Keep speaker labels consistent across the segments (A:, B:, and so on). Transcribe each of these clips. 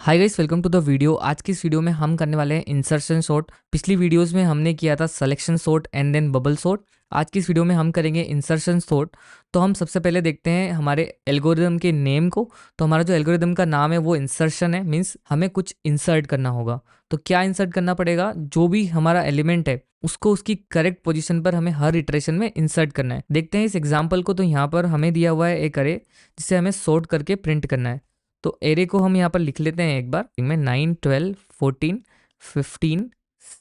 A: Hi guys, welcome to the video. आज की इस वीडियो में हम करने वाले हैं इंसर्शन सॉर्ट। पिछली वीडियोस में हमने किया था selection sort and then bubble sort. आज की इस वीडियो में हम करेंगे इंसर्शन सॉर्ट। तो हम सबसे पहले देखते हैं हमारे एल्गोरिदम के नेम को। तो हमारा जो एल्गोरिदम का नाम है वो इंसर्शन है, मीन्स हमें कुछ इंसर्ट करना होगा। तो क्या इंसर्ट करना पड़ेगा? जो भी हमारा एलिमेंट है उसको उसकी करेक्ट पोजीशन पर हमें हर इटरेशन में इंसर्ट करना है। देखते हैं इस एग्जाम्पल को। तो यहाँ पर हमें दिया हुआ है एक अरे जिसे हमें सॉर्ट करके प्रिंट करना है। तो एरे को हम यहाँ पर लिख लेते हैं एक बार में 9, 12, 14, 15,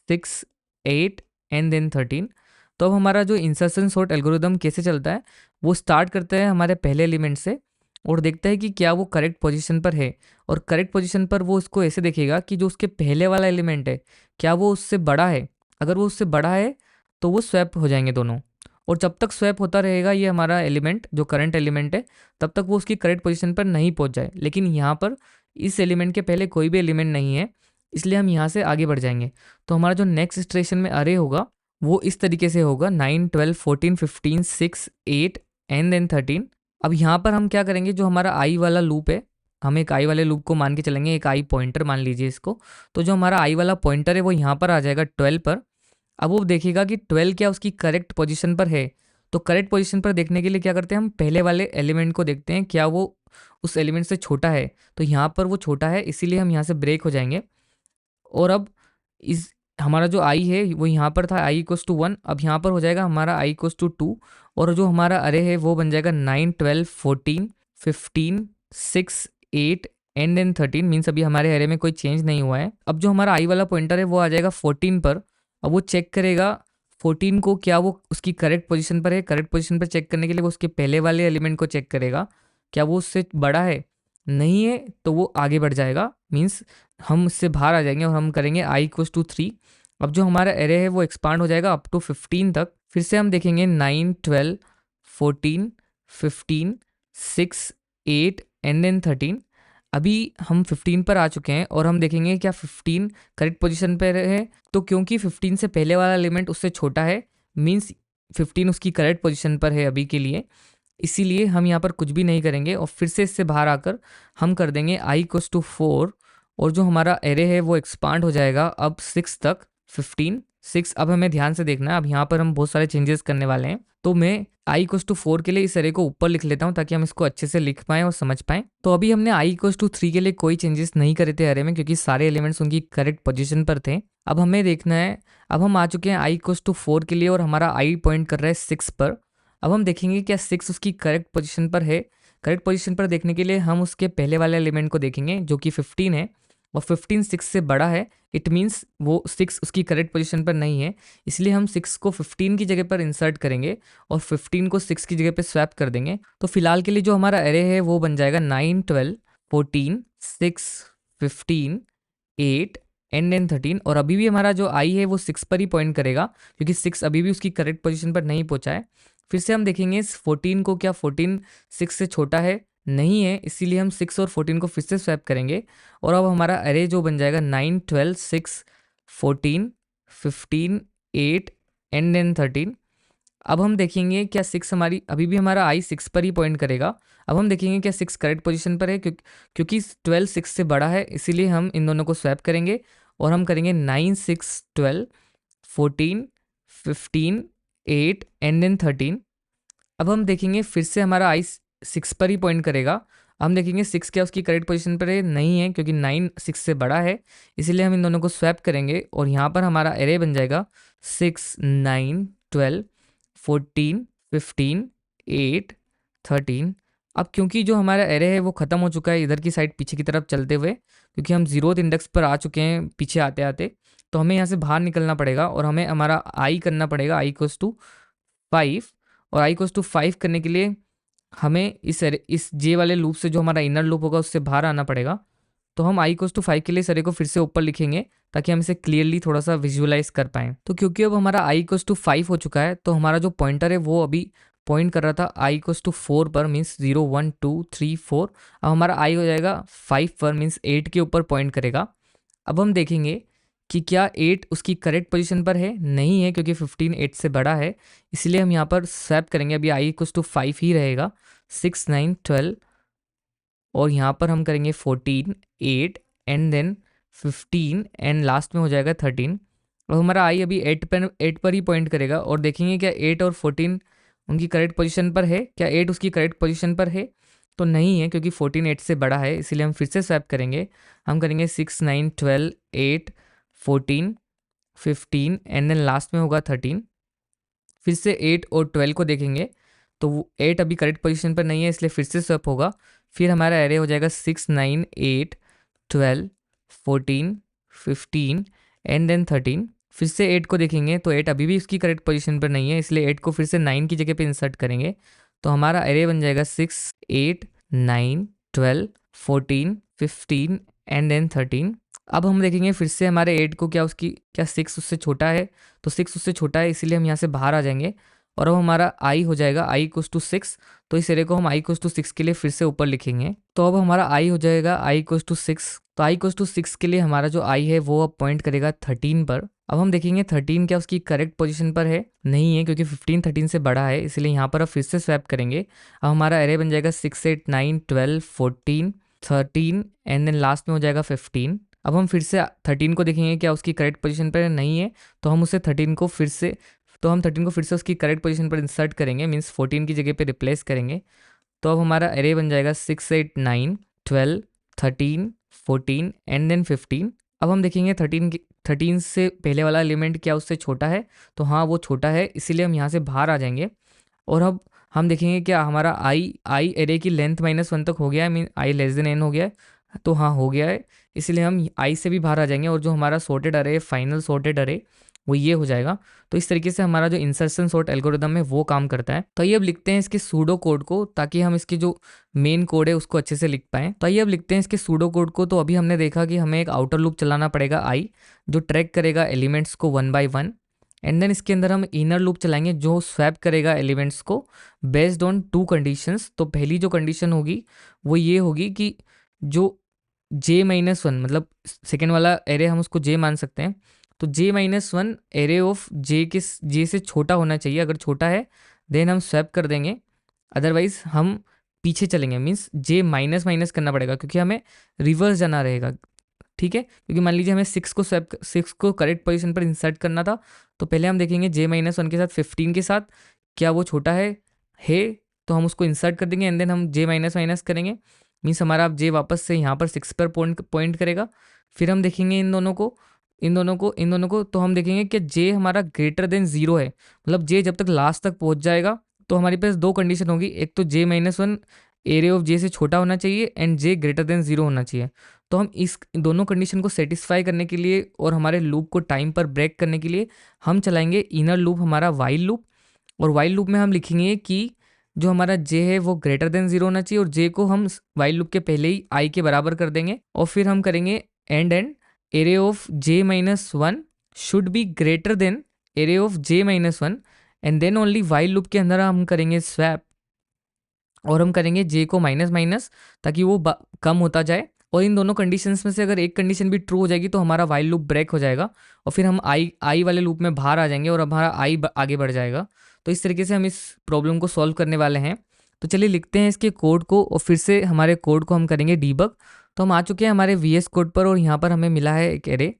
A: 6, 8 एंड देन 13। तो अब हमारा जो इंसर्शन सॉर्ट एल्गोरिदम कैसे चलता है, वो स्टार्ट करते हैं हमारे पहले एलिमेंट से और देखता है कि क्या वो करेक्ट पोजीशन पर है। और करेक्ट पोजीशन पर वो इसको ऐसे देखेगा कि जो उसके पहले वाला एलिमेंट है क्या वो उससे बड़ा है। अगर वो उससे बड़ा है तो वो स्वैप हो जाएंगे दोनों। और जब तक स्वैप होता रहेगा ये हमारा एलिमेंट जो करंट एलिमेंट है, तब तक वो उसकी करेक्ट पोजीशन पर नहीं पहुंच जाए। लेकिन यहाँ पर इस एलिमेंट के पहले कोई भी एलिमेंट नहीं है, इसलिए हम यहाँ से आगे बढ़ जाएंगे। तो हमारा जो नेक्स्ट इटरेशन में अरे होगा वो इस तरीके से होगा 9, 12, 14, 15, 6, 8 एंड देन 13। अब यहाँ पर हम क्या करेंगे, जो हमारा आई वाला लूप है, हम एक आई वाले लूप को मान के चलेंगे, एक आई पॉइंटर मान लीजिए इसको। तो जो हमारा आई वाला पॉइंटर है वो यहाँ पर आ जाएगा 12 पर। अब वो देखेगा कि 12 क्या उसकी करेक्ट पोजीशन पर है। तो करेक्ट पोजीशन पर देखने के लिए क्या करते हैं, हम पहले वाले एलिमेंट को देखते हैं क्या वो उस एलिमेंट से छोटा है। तो यहाँ पर वो छोटा है, इसीलिए हम यहाँ से ब्रेक हो जाएंगे। और अब इस हमारा जो आई है वो यहाँ पर था आई इक्वस टू 1, अब यहाँ पर हो जाएगा हमारा आई इक्वस टू 2। और जो हमारा अरे है वो बन जाएगा 9, 12, 14, 15, 6, 8 एंड देन 13। मीन्स अभी हमारे अरे में कोई चेंज नहीं हुआ है। अब जो हमारा आई वाला पॉइंटर है वो आ जाएगा 14 पर। अब वो चेक करेगा 14 को क्या वो उसकी करेक्ट पोजीशन पर है। करेक्ट पोजीशन पर चेक करने के लिए वो उसके पहले वाले एलिमेंट को चेक करेगा, क्या वो उससे बड़ा है। नहीं है तो वो आगे बढ़ जाएगा, मीन्स हम उससे बाहर आ जाएंगे और हम करेंगे आई इक्वस टू 3। अब जो हमारा एरे है वो एक्सपांड हो जाएगा अप टू 15 तक। फिर से हम देखेंगे 9, 12, 14, 15, 6, 8 एंड देन 13। अभी हम 15 पर आ चुके हैं और हम देखेंगे क्या 15 करेक्ट पोजीशन पर है। तो क्योंकि 15 से पहले वाला एलिमेंट उससे छोटा है, मीन्स 15 उसकी करेक्ट पोजीशन पर है अभी के लिए, इसीलिए हम यहाँ पर कुछ भी नहीं करेंगे। और फिर से इससे बाहर आकर हम कर देंगे आई इक्वस टू 4। और जो हमारा एरे है वो एक्सपांड हो जाएगा अब 6 तक, 15, 6। अब हमें ध्यान से देखना है, अब यहाँ पर हम बहुत सारे चेंजेस करने वाले हैं। तो मैं आई इक्वस टू 4 के लिए इस एरे को ऊपर लिख लेता हूँ ताकि हम इसको अच्छे से लिख पाएँ और समझ पाएँ। तो अभी हमने आई इक्वस टू 3 के लिए कोई चेंजेस नहीं करे थे एरे में, क्योंकि सारे एलिमेंट्स उनकी करेक्ट पोजिशन पर थे। अब हमें देखना है, अब हम आ चुके हैं आई इक्वस टू 4 के लिए और हमारा आई पॉइंट कर रहा है 6 पर। अब हम देखेंगे क्या 6 उसकी करेक्ट पोजीशन पर है। करेक्ट पोजीशन पर देखने के लिए हम उसके पहले वाले एलिमेंट को देखेंगे जो कि 15 है। और 15 6 से बड़ा है, इट मीन्स वो 6 उसकी करेक्ट पोजीशन पर नहीं है। इसलिए हम 6 को 15 की जगह पर इंसर्ट करेंगे और 15 को 6 की जगह पर स्वैप कर देंगे। तो फिलहाल के लिए जो हमारा एरे है वो बन जाएगा 9, 12, 14, 6, 15, 8 एंड देन 13। और अभी भी हमारा जो आई है वो 6 पर ही पॉइंट करेगा, क्योंकि 6 अभी भी उसकी करेक्ट पोजीशन पर नहीं पहुंचा है। फिर से हम देखेंगे इस 14 को, क्या 14 6 से छोटा है? नहीं है, इसीलिए हम 6 और 14 को फिर से स्वैप करेंगे। और अब हमारा अरे जो बन जाएगा 9, 12, 6, 14, 15, 8 एंड देन 13। अब हम देखेंगे क्या 6 हमारी अभी भी हमारा आई 6 पर ही पॉइंट करेगा। अब हम देखेंगे क्या 6 करेक्ट पोजीशन पर है, क्योंकि 12 6 से बड़ा है, इसीलिए हम इन दोनों को स्वैप करेंगे और हम करेंगे 9, 6, 12, 14, 15, 8 एंड देन 13। अब हम देखेंगे फिर से हमारा आई 6 पर ही पॉइंट करेगा। हम देखेंगे 6 क्या उसकी करेक्ट पोजीशन पर है? नहीं है, क्योंकि 9 6 से बड़ा है, इसीलिए हम इन दोनों को स्वैप करेंगे और यहाँ पर हमारा एरे बन जाएगा 6, 9, 12, 14, 15, 8, 13। अब क्योंकि जो हमारा एरे है वो ख़त्म हो चुका है इधर की साइड पीछे की तरफ चलते हुए, क्योंकि हम 0th इंडेक्स पर आ चुके हैं पीछे आते आते, तो हमें यहाँ से बाहर निकलना पड़ेगा और हमें हमारा आई करना पड़ेगा आई इक्वस टू 5। और आई इक्वस टू 5 करने के लिए हमें इस जे वाले लूप से, जो हमारा इनर लूप होगा, उससे बाहर आना पड़ेगा। तो हम आई इक्वस टू 5 के लिए इस एरे को फिर से ऊपर लिखेंगे ताकि हम इसे क्लियरली थोड़ा सा विजुअलाइज कर पाएँ। तो क्योंकि अब हमारा आई इक्वस टू 5 हो चुका है, तो हमारा जो पॉइंटर है वो अभी पॉइंट कर रहा था आई इक्वस टू 4 पर, मीन्स 0, 1, 2, 3, 4। अब हमारा आई हो जाएगा 5 पर, मीन्स 8 के ऊपर पॉइंट करेगा। अब हम देखेंगे कि क्या 8 उसकी करेक्ट पोजीशन पर है? नहीं है, क्योंकि 15 8 से बड़ा है, इसलिए हम यहाँ पर स्वैप करेंगे। अभी आई इक्वस टू 5 ही रहेगा, 6, 9, 12 और यहाँ पर हम करेंगे 14, 8 एंड देन 15 एंड लास्ट में हो जाएगा 13। और हमारा आई अभी 8 पर ही पॉइंट करेगा और देखेंगे क्या 8 और 14 उनकी करेक्ट पोजीशन पर है, क्या 8 उसकी करेक्ट पोजीशन पर है? तो नहीं है, क्योंकि 14 8 से बड़ा है, इसीलिए हम फिर से स्वैप करेंगे। हम करेंगे 6 9 12 8 14 15 एंड देन लास्ट में होगा 13। फिर से 8 और 12 को देखेंगे तो वो 8 अभी करेक्ट पोजीशन पर नहीं है, इसलिए फिर से स्वैप होगा। फिर हमारा एरे हो जाएगा 6 9 8 12 14 15 एंड देन 13। फिर से 8 को देखेंगे तो 8 अभी भी उसकी करेक्ट पोजीशन पर नहीं है, इसलिए 8 को फिर से 9 की जगह पे इंसर्ट करेंगे। तो हमारा एरे बन जाएगा 6 8 9 12 14 15 एंड देन 13। अब हम देखेंगे फिर से हमारे 8 को क्या 6 उससे छोटा है? तो 6 उससे छोटा है, इसीलिए हम यहाँ से बाहर आ जाएंगे। और अब हमारा आई हो जाएगा आई इक्वल्स टू 6। तो इस एरे को हम आई इक्वल्स टू 6 के लिए फिर से ऊपर लिखेंगे। तो अब हमारा आई हो जाएगा आई इक्वल्स टू 6। तो आई इक्वल्स टू 6 के लिए हमारा जो आई है वो अब पॉइंट करेगा 13 पर। अब हम देखेंगे 13 क्या उसकी करेक्ट पोजीशन पर है? नहीं है, क्योंकि 15 13 से बड़ा है, इसलिए यहाँ पर अब फिर से स्वैप करेंगे। अब हमारा एरे बन जाएगा 6 8 9 12 14 13 एंड देन लास्ट में हो जाएगा 15। अब हम फिर से 13 को देखेंगे क्या उसकी करेक्ट पोजीशन पर नहीं है, तो हम 13 को फिर से उसकी करेक्ट पोजीशन पर इंसर्ट करेंगे, मीन्स 14 की जगह पे रिप्लेस करेंगे। तो अब हमारा एरे बन जाएगा 6 8 9 12 13 14 एंड देन 15। अब हम देखेंगे 13 से पहले वाला एलिमेंट क्या उससे छोटा है? तो हाँ, वो छोटा है, इसीलिए हम यहाँ से बाहर आ जाएंगे। और अब हम देखेंगे क्या हमारा आई एरे की लेंथ -1 तक हो गया है, mean I less then n हो गया है। तो हाँ, हो गया है, इसलिए हम आई से भी बाहर आ जाएंगे और जो हमारा सॉर्टेड अरे है, फाइनल सॉर्टेड अरे, वो ये हो जाएगा। तो इस तरीके से हमारा जो इंसर्शन सॉर्ट एल्गोरिदम है वो काम करता है। तो आइए अब लिखते हैं इसके सूडो कोड को, ताकि हम इसकी जो मेन कोड है उसको अच्छे से लिख पाएँ। तो आइए अब लिखते हैं इसके सूडो कोड को। तो अभी हमने देखा कि हमें एक आउटर लूप चलाना पड़ेगा आई, जो ट्रैक करेगा एलिमेंट्स को 1 by 1। एंड देन इसके अंदर हम इनर लूप चलाएंगे जो स्वैप करेगा एलिमेंट्स को बेस्ड ऑन 2 कंडीशंस। तो पहली जो कंडीशन होगी वो ये होगी कि जो j-1, मतलब सेकेंड वाला एरे हम उसको j मान सकते हैं, तो j-1 एरे ऑफ जे से छोटा होना चाहिए। अगर छोटा है देन हम स्वैप कर देंगे, अदरवाइज हम पीछे चलेंगे, मीन्स j माइनस माइनस करना पड़ेगा, क्योंकि हमें रिवर्स जाना रहेगा। ठीक है, क्योंकि मान लीजिए हमें 6 को करेक्ट पोजीशन पर इंसर्ट करना था, तो पहले हम देखेंगे j-1 के साथ 15 के साथ क्या वो छोटा है तो हम उसको इंसर्ट कर देंगे एंड देन हम j करेंगे, मीन्स हमारा अब j वापस से यहाँ पर 6 पर पॉइंट करेगा। फिर हम देखेंगे इन दोनों को, तो हम देखेंगे कि j हमारा ग्रेटर देन 0 है, मतलब j जब तक लास्ट तक पहुँच जाएगा तो हमारे पास 2 कंडीशन होगी, एक तो j-1 एरिया ऑफ j से छोटा होना चाहिए एंड j ग्रेटर देन 0 होना चाहिए। तो हम इस दोनों कंडीशन को सेटिस्फाई करने के लिए और हमारे लूप को टाइम पर ब्रेक करने के लिए हम चलाएंगे इनर लूप, हमारा वाइल लूप। और वाइल लूप में हम लिखेंगे कि जो हमारा j है वो ग्रेटर देन 0 होना चाहिए और j को हम वाइल लूप के पहले ही i के बराबर कर देंगे। और फिर हम करेंगे and array of j-1 should be greater than array of j-1 and then only while loop के अंदर हम करेंगे स्वैप और हम करेंगे j को माइनस माइनस, ताकि वो कम होता जाए। और इन दोनों कंडीशंस में से अगर एक कंडीशन भी ट्रू हो जाएगी तो हमारा वाइल लूप ब्रेक हो जाएगा और फिर हम आई वाले लूप में बाहर आ जाएंगे और हमारा आई आगे बढ़ जाएगा। तो इस तरीके से हम इस प्रॉब्लम को सॉल्व करने वाले हैं। तो चलिए लिखते हैं इसके कोड को और फिर से हमारे कोड को हम करेंगे डीबग। तो हम आ चुके हैं हमारे VS कोड पर और यहाँ पर हमें मिला है एक एरे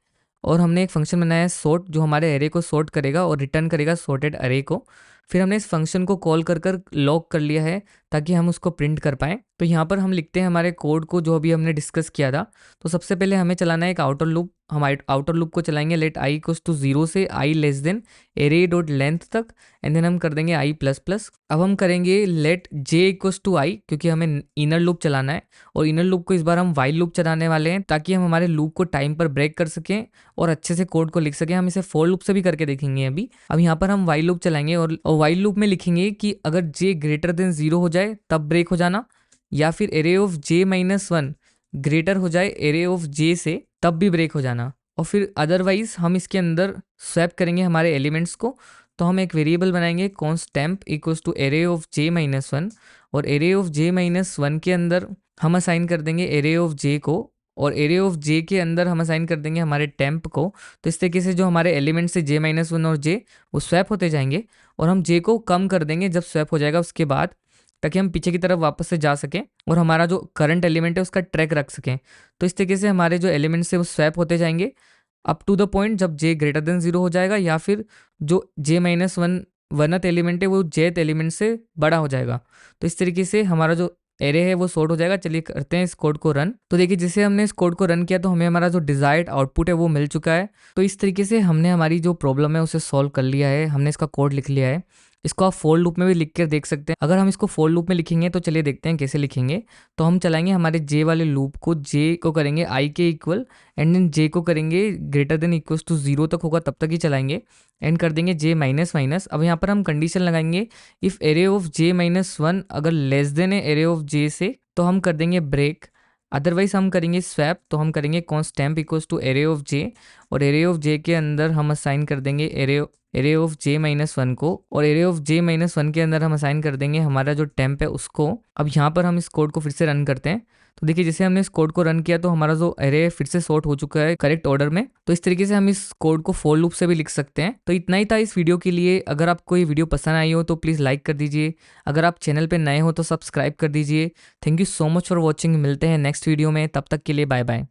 A: और हमने एक फंक्शन बनाया है सॉर्ट, जो हमारे एरे को सॉर्ट करेगा और रिटर्न करेगा सॉर्टेड अरे को। फिर हमने इस फंक्शन को कॉल कर लॉक कर लिया है ताकि हम उसको प्रिंट कर पाएँ। तो यहाँ पर हम लिखते हैं हमारे कोड को जो अभी हमने डिस्कस किया था। तो सबसे पहले हमें चलाना है एक आउटर लूप। हम आउटर लूप को चलाएंगे लेट आई इक्वल्स टू 0 से i less than array dot length तक एंड देन हम कर देंगे आई प्लस प्लस। अब हम करेंगे let j equals to i, क्योंकि हमें इनर लूप चलाना है और इनर लूप को इस बार हम वाइल लूप चलाने वाले हैं ताकि हम हमारे लूप को टाइम पर ब्रेक कर सकें और अच्छे से कोड को लिख सकें। हम इसे फॉर लूप से भी करके देखेंगे अभी। अब यहाँ पर हम वाइल लूप चलाएंगे और वाइल लूप में लिखेंगे कि अगर जे ग्रेटर देन 0 हो जाए तब ब्रेक हो जाना, या फिर एरे ऑफ j-1 ग्रेटर हो जाए एरे ऑफ j से तब भी ब्रेक हो जाना। और फिर अदरवाइज हम इसके अंदर स्वैप करेंगे हमारे एलिमेंट्स को। तो हम एक वेरिएबल बनाएंगे const temp equals to array of j-1 और एरे ऑफ j-1 के अंदर हम असाइन कर देंगे एरे ऑफ j को और एरे ऑफ j के अंदर हम असाइन कर देंगे हमारे टेम्प को। तो इस तरीके से जो हमारे एलिमेंट्स है j-1 और j वो स्वैप होते जाएंगे और हम j को कम कर देंगे जब स्वैप हो जाएगा उसके बाद। ताकि हम पीछे की तरफ वापस से जा सकें और हमारा जो करंट एलिमेंट है उसका ट्रैक रख सकें। तो इस तरीके से हमारे जो एलिमेंट्स है वो स्वैप होते जाएंगे अप टू द पॉइंट जब जे ग्रेटर देन 0 हो जाएगा, या फिर जो जे माइनस वन वनथ एलिमेंट है वो जेथ एलिमेंट से बड़ा हो जाएगा। तो इस तरीके से हमारा जो एरे है वो सॉर्ट हो जाएगा। चलिए करते हैं इस कोड को रन। तो देखिए जैसे हमने इस कोड को रन किया तो हमें हमारा जो डिजायर्ड आउटपुट है वो मिल चुका है। तो इस तरीके से हमने हमारी जो प्रॉब्लम है उसे सॉल्व कर लिया है, हमने इसका कोड लिख लिया है। इसको आप फोर लूप में भी लिख कर देख सकते हैं। अगर हम इसको फोर लूप में लिखेंगे तो चलिए देखते हैं कैसे लिखेंगे। तो हम चलाएंगे हमारे जे वाले लूप को, जे को करेंगे आई के इक्वल एंड देन जे को करेंगे ग्रेटर देन इक्वल टू 0 तक होगा तब तक ही चलाएंगे, एंड कर देंगे जे माइनस माइनस। अब यहाँ पर हम कंडीशन लगाएंगे if array of J minus one अगर लेस देन है एरे ऑफ जे से तो हम कर देंगे ब्रेक, अदरवाइज हम करेंगे स्वैप। तो हम करेंगे कॉन्स्टैम्प इक्वल्स टू एरे ऑफ जे, और एरे ऑफ जे के अंदर हम असाइन कर देंगे array of J minus one को, और array of J minus one के अंदर हम असाइन कर देंगे हमारा जो टेम्प है उसको। अब यहाँ पर हम इस कोड को फिर से रन करते हैं। तो देखिए जैसे हमने इस कोड को रन किया तो हमारा जो एरे फिर से सॉर्ट हो चुका है करेक्ट ऑर्डर में। तो इस तरीके से हम इस कोड को फॉर लूप से भी लिख सकते हैं। तो इतना ही था इस वीडियो के लिए। अगर आपको ये वीडियो पसंद आई हो तो प्लीज़ लाइक कर दीजिए, अगर आप चैनल पे नए हो तो सब्सक्राइब कर दीजिए। Thank you so much for watching. मिलते हैं नेक्स्ट वीडियो में, तब तक के लिए बाय बाय।